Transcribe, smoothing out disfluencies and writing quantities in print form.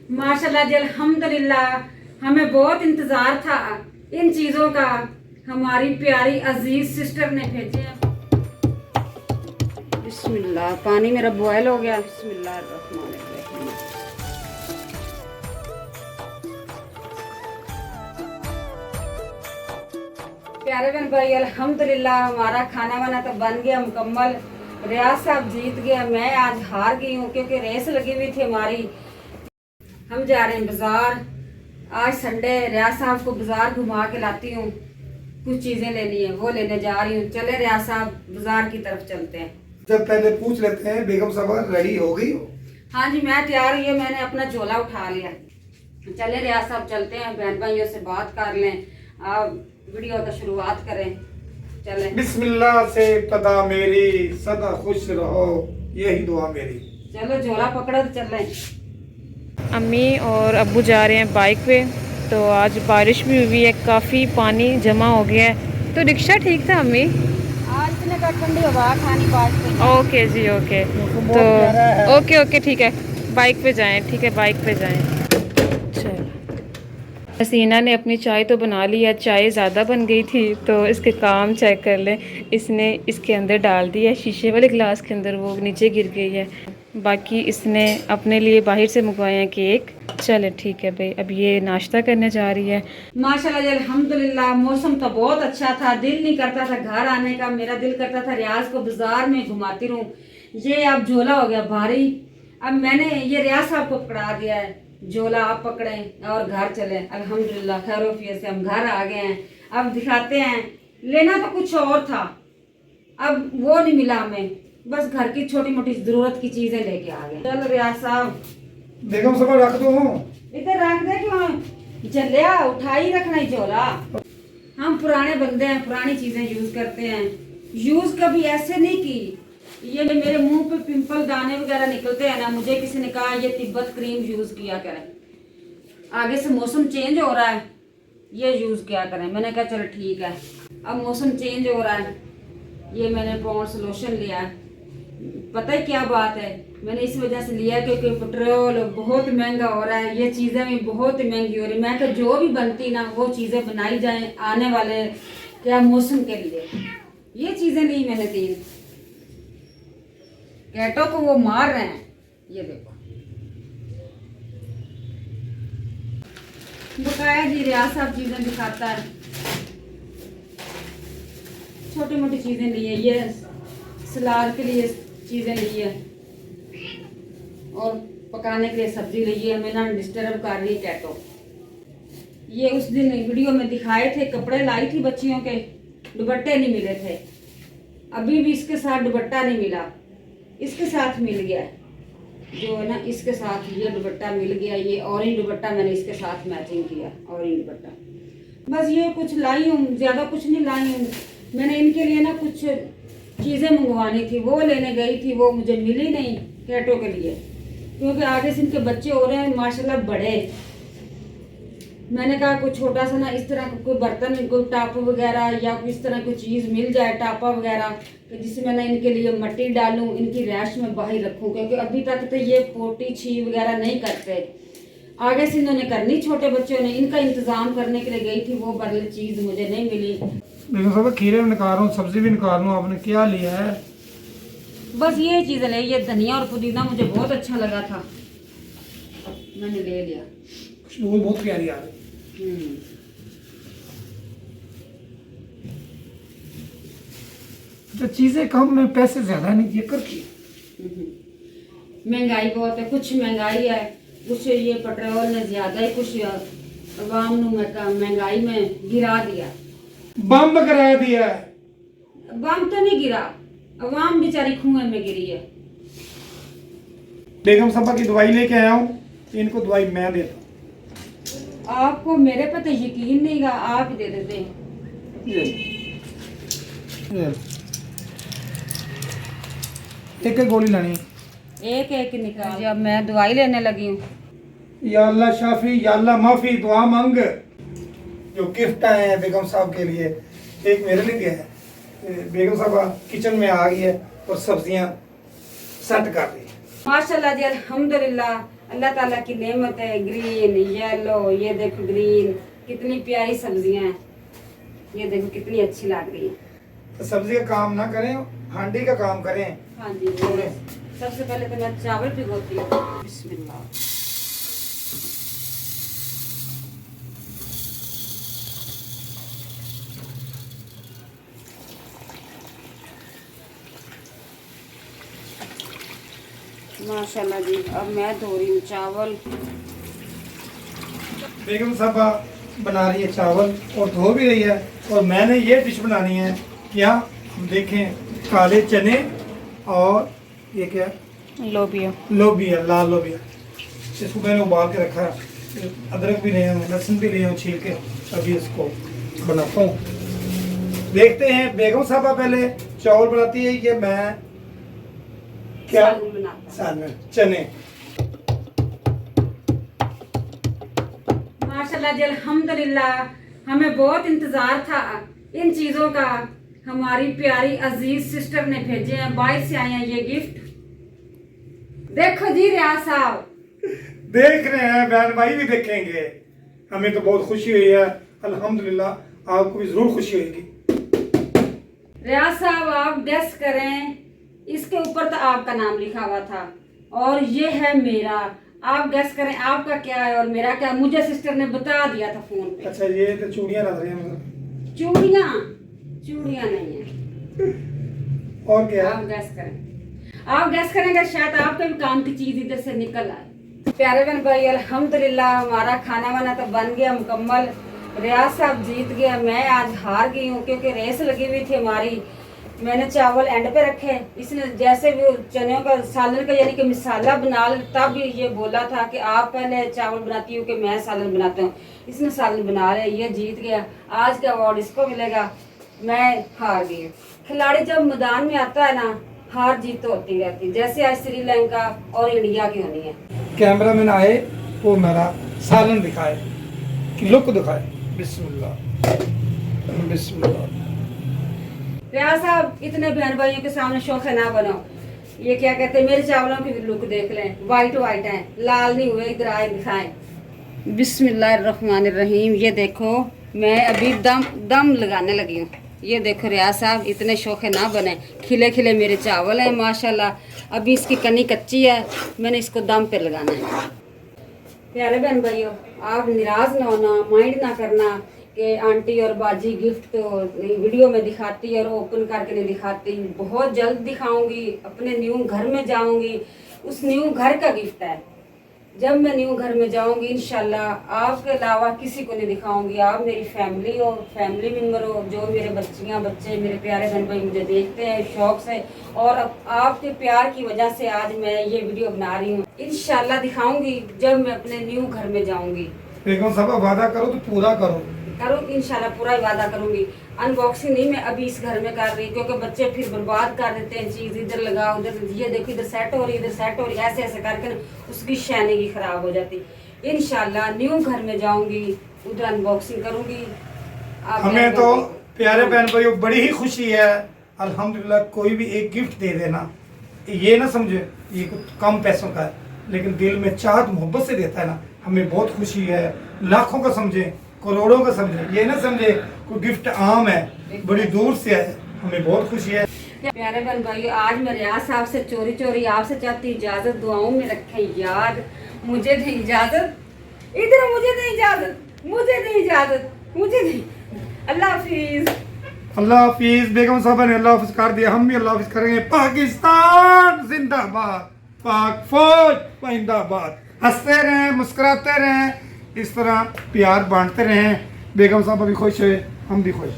माशाल्लाह जी अल्हम्दुलिल्लाह, हमें बहुत इंतजार था इन चीजों का। हमारी प्यारी अजीज सिस्टर ने भेजे हैं। बिस्मिल्लाह, पानी मेरा बॉयल हो गया। बिस्मिल्लाहिर्रहमानिर्रहीम। प्यारे बहन भाई अल्हम्दुलिल्लाह, हमारा खाना वाना तो बन गया मुकम्मल। रियाज साहब जीत गया, मैं आज हार गई हूँ क्योंकि रेस लगी हुई थी हमारी। हम जा रहे हैं बाजार, आज संडे। रियाज साहब को बाजार घुमा के लाती हूँ, कुछ चीजें लेनी है वो लेने जा रही हूँ। चले रियाज साहब, बाजार की तरफ चलते हैं। जब पहले पूछ लेते हैं बेगम साहब रेडी हो गई हो? हाँ जी, मैं तैयार हुई है, मैंने अपना झोला उठा लिया। चले रियाज साहब चलते हैं, बहन भाइयों से बात कर लें, आप वीडियो का शुरुआत करें। चलें। बिस्मिल्लाह से इब्तिदा मेरी, सदा खुश रहो, यही दुआ मेरी। चलो झोला पकड़ो तो चलें। अम्मी और अब्बू जा रहे हैं बाइक पे। तो आज बारिश भी हुई है, काफ़ी पानी जमा हो गया है। तो रिक्शा ठीक था अम्मी? आज इतने का ठंडी हवा खानी बात पे। ओके जी, ओके। तो ओके ठीक है, बाइक पे जाएं। ठीक है, बाइक पे जाएं। चलो, हसीना ने अपनी चाय तो बना ली है, चाय ज़्यादा बन गई थी तो इसके काम चेक कर लें। इसने इसके अंदर डाल दिया है, शीशे वाले गिलास के अंदर, वो नीचे गिर गई है। बाकी इसने अपने लिए बाहर से मंगवाए हैं केक। चले ठीक है भाई, अब ये नाश्ता करने जा रही है। माशाल्लाह जी अल्हम्दुलिल्लाह, मौसम तो बहुत अच्छा था, दिल नहीं करता था घर आने का। मेरा दिल करता था रियाज को बाजार में घुमाती रहूं। ये अब झोला हो गया भारी। अब मैंने ये रियाज साहब को पकड़ा दिया है, झोला आप पकड़ें और घर चले। अल्हम्दुलिल्लाह खैरोफियत से हम घर आ गए हैं। अब दिखाते हैं, लेना तो कुछ और था, अब वो नहीं मिला हमें, बस घर की छोटी मोटी जरूरत की चीजें लेके आ गए। चलो रियाज साहब, बेगम साहब रख दो। इधर रख दे क्यों, जलिया उठा ही रखना ही झोला। हम पुराने बंदे हैं, पुरानी चीजें यूज करते हैं। यूज कभी ऐसे नहीं की। ये मेरे मुंह पे पिंपल दाने वगैरह निकलते हैं ना, मुझे किसी ने कहा ये तिब्बत क्रीम यूज किया करें, आगे से मौसम चेंज हो रहा है, ये यूज किया करें। मैंने कहा चलो ठीक है, अब मौसम चेंज हो रहा है, ये मैंने पॉन्ड्स लोशन लिया है। पता है क्या बात है, मैंने इस वजह से लिया क्योंकि पेट्रोल बहुत महंगा हो रहा है, ये चीज़ें भी बहुत महंगी हो रही। मैं तो जो भी बनती ना वो चीज़ें बनाई जाएं आने वाले क्या मौसम के लिए। ये चीज़ें नहीं मैंने दी, कैटो को वो मार रहे हैं। ये देखो बकाया जी रियाज साहब चीज़ें दिखाता है, छोटी मोटी चीज़ें ली है, ये सलाद के लिए चीज़ें ली है और पकाने के लिए सब्जी ली है। हमें ना डिस्टर्ब कर रही कैटो। ये उस दिन वीडियो में दिखाए थे, कपड़े लाई थी बच्चियों के, दुपट्टे नहीं मिले थे। अभी भी इसके साथ दुपट्टा नहीं मिला, इसके साथ मिल गया जो है ना, इसके साथ ये दुपट्टा मिल गया। ये ऑरेंज दुपट्टा मैंने इसके साथ मैचिंग किया, ऑरेंज दुपट्टा। बस ये कुछ लाई हूँ, ज़्यादा कुछ नहीं लाई हूँ। मैंने इनके लिए ना कुछ चीज़ें मंगवानी थी, वो लेने गई थी, वो मुझे मिली नहीं कैटो के लिए, क्योंकि आगे से इनके बच्चे हो रहे हैं माशाल्लाह बड़े। मैंने कहा कुछ छोटा सा ना इस तरह का कोई बर्तन, कोई टाप वगैरह या इस तरह की चीज़ मिल जाए, टापा वगैरह, जिसमें मैं इनके लिए मट्टी डालूं, इनकी रैश में बाहर रखूं, क्योंकि अभी तक तो ये पोटी छी वगैरह नहीं करते। आगे से इन्होंने करनी, छोटे बच्चों ने, इनका इंतज़ाम करने के लिए गई थी, वो बदल चीज़ मुझे नहीं मिली। बेगम साहब खीरे भी निकाल रहा हूँ, सब्जी भी निकाल रहा हूँ, आपने क्या लिया है? बस ये चीज़ ले, ये धनिया और पुदीना मुझे बहुत अच्छा लगा था, मैंने ले लिया। खुशबू बहुत प्यारी आ रही। तो चीजें कम में पैसे ज्यादा नहीं दिए कर की। महंगाई बहुत है, कुछ महंगाई है, कुछ ये पेट्रोल ने ज्यादा ही, कुछ अवाम ने महंगाई में गिरा दिया, बम करा दिया। बम तो नहीं गिरा, अवाम बेचारी कुएं में गिरी है। बेगम साहब की दवाई लेके आया हूँ, इनको दवाई मैं देता हूँ। आपको मेरे पे तो यकीन नहीं गा, आप ही दे देते हैं। एक गोली लानी, एक एक निकाल। अब मैं दवाई लेने लगी हूँ। या अल्लाह शाफी, या अल्लाह माफी, दुआ मांग। जो गिफ्ट आए हैं बेगम साहब के लिए, एक मेरे लिए दिया है। बेगम साहब किचन में आ गई है और सब्जियां सेट कर रही है। माशाल्लाह जी अल्हम्दुलिल्लाह, अल्लाह ताला की नेमत है। ग्रीन येलो, ये देखो ग्रीन, कितनी प्यारी सब्जियां हैं। ये देखो कितनी अच्छी लग रही है। तो सब्जी का काम ना करें, हांडी का काम करें। हाँ जी, सबसे पहले तो मैं चावल भिगोती हूँ। बिस्मिल्लाह। माशाल्लाह जी, अब मैं धो रही हूँ चावल। बेगम साहबा बना रही है चावल और धो भी रही है। और मैंने ये डिश बनानी है, क्या हम देखें, काले चने और ये क्या है? लोबिया। लोबिया, लाल लोबिया। इसको मैंने उबाल के रखा है। अदरक भी ले आऊँ, लहसुन भी ले आऊँ छील के, अभी इसको बनाता हूँ। देखते हैं बेगम साहबा पहले चावल बनाती है, ये मैं क्या सालन बनाता हूँ। सालन चने। माशाल्लाह जी, अल्हम्दुलिल्लाह, हमें बहुत इंतजार था इन चीजों का। हमारी प्यारी अजीज सिस्टर ने भेजे हैं, बाहर से आए हैं ये गिफ्ट। देखो जी रियाज साहब, देख रहे हैं, बहन भाई भी देखेंगे। हमें तो बहुत खुशी हुई है, अल्हम्दुलिल्लाह, आपको भी जरूर खुशी होगी। रियाज साहब आप गेस करें, इसके ऊपर तो आपका नाम लिखा हुआ था और ये है मेरा। आप गेस करें आपका क्या है और मेरा क्या। मुझे सिस्टर ने बता दिया था फोन पे। अच्छा, ये तो चूड़ियां लग रही हैं। चूड़ियां चूड़ियां नहीं है। और क्या है? आप गैस करें, आप गैस करेंगे शायद आपके भी काम की चीज इधर से निकल आए। प्यारे बहन भाई, अल्हम्दुलिल्लाह हमारा खाना वाना तो बन गया मुकम्मल। रियाज साहब जीत गया, मैं आज हार गई हूँ क्योंकि रेस लगी हुई थी हमारी। मैंने चावल एंड पे रखे, इसने जैसे भी चनों का सालन का यानी कि मिसाला बना ले, तब ये बोला था कि आप पहले चावल बनाती हो कि मैं सालन बनाता हूँ। इसने सालन बना लिया, ये जीत गया। आज का अवार्ड इसको मिलेगा, मैं हार गई हूँ। खिलाड़ी जब मैदान में आता है ना, हार जीत तो होती रहती है, जैसे आज श्रीलंका और इंडिया की होनी है। कैमरामैन आए, वो मेरा सालन दिखाए, लुक दिखाए। बिस्मिल्लाह बिस्मिल्लाह। रियाज साहब, इतने बहन भाइयों के सामने शौखे ना बनो। ये क्या कहते हैं, मेरे चावलों की लुक देख लें, वाइट वाइट हैं, लाल नहीं हुए। इधर आए दिखाएं। बिस्मिल्लाहिर्रहमानिर्रहीम। ये देखो मैं अभी दम लगाने लगी हूँ। ये देखो रियाज साहब, इतने शौखे ना बने। खिले खिले मेरे चावल हैं माशाल्लाह। अभी इसकी कनी कच्ची है, मैंने इसको दम पे लगाना है। प्यारे बहन भाइयों, आप निराश ना होना, माइंड ना करना कि आंटी और बाजी गिफ्ट तो वीडियो में दिखाती और ओपन करके नहीं दिखाती। बहुत जल्द दिखाऊंगी, अपने न्यू घर में जाऊंगी, उस न्यू घर का गिफ्ट है। जब मैं न्यू घर में जाऊंगी इंशाल्लाह आपके अलावा किसी को नहीं दिखाऊंगी। आप मेरी फैमिली हो, फैमिली मेम्बर हो, जो मेरे बच्चियां बच्चे मेरे प्यारे बहन भाई मुझे देखते हैं शौक से, और आपके प्यार की वजह से आज मैं ये वीडियो बना रही हूँ। इंशाल्लाह दिखाऊंगी जब मैं अपने न्यू घर में जाऊंगी। बेगम साहब वादा करो तो पूरा करो। इंशाल्लाह पूरा ही वादा करूंगी। अनबॉक्सिंग नहीं मैं अभी इस घर में कर रही, क्योंकि बच्चे फिर बर्बाद कर देते हैं चीज। इधर लगाओ, उधर ये देखो, इधर सेट हो रही, इधर सेट हो रही, ऐसे ऐसे करके ना उसकी शाइनिंग खराब हो जाती। इंशाल्लाह न्यू घर में जाऊंगी, उधर अनबॉक्सिंग करूंगी। हमें तो प्यारे बहन भाइयों बड़ी ही खुशी है, अल्हम्दुलिल्लाह। कोई भी एक गिफ्ट दे देना, ये ना समझे ये कुछ कम पैसों का है, लेकिन दिल में चाहत मोहब्बत से देता है ना, हमें बहुत खुशी है। लाखों का समझे, करोड़ों का समझे, ये ना समझे कोई गिफ्ट आम है, बड़ी दूर से है, हमें बहुत खुशी है। प्यारे बहन भाइयों, आज मैं रियाज साहब से चोरी चोरी आपसे चाहती इजाजत, दुआओं में रखें याद। मुझे दी इजाजत, इधर मुझे दी इजाजत, मुझे दी इजाजत, मुझे दी। अल्लाह हाफिज। अल्लाह हाफिज। बेगम साहबा ने अल्लाह हाफिज कर दिया, हम भी अल्लाह हाफिज करेंगे। पाकिस्तान जिंदाबाद, पाक फौज जिंदाबाद। हंसते रहें, मुस्कुराते रहें, इस तरह प्यार बांटते रहें। बेगम साहबा भी खुश है, हम भी खुश।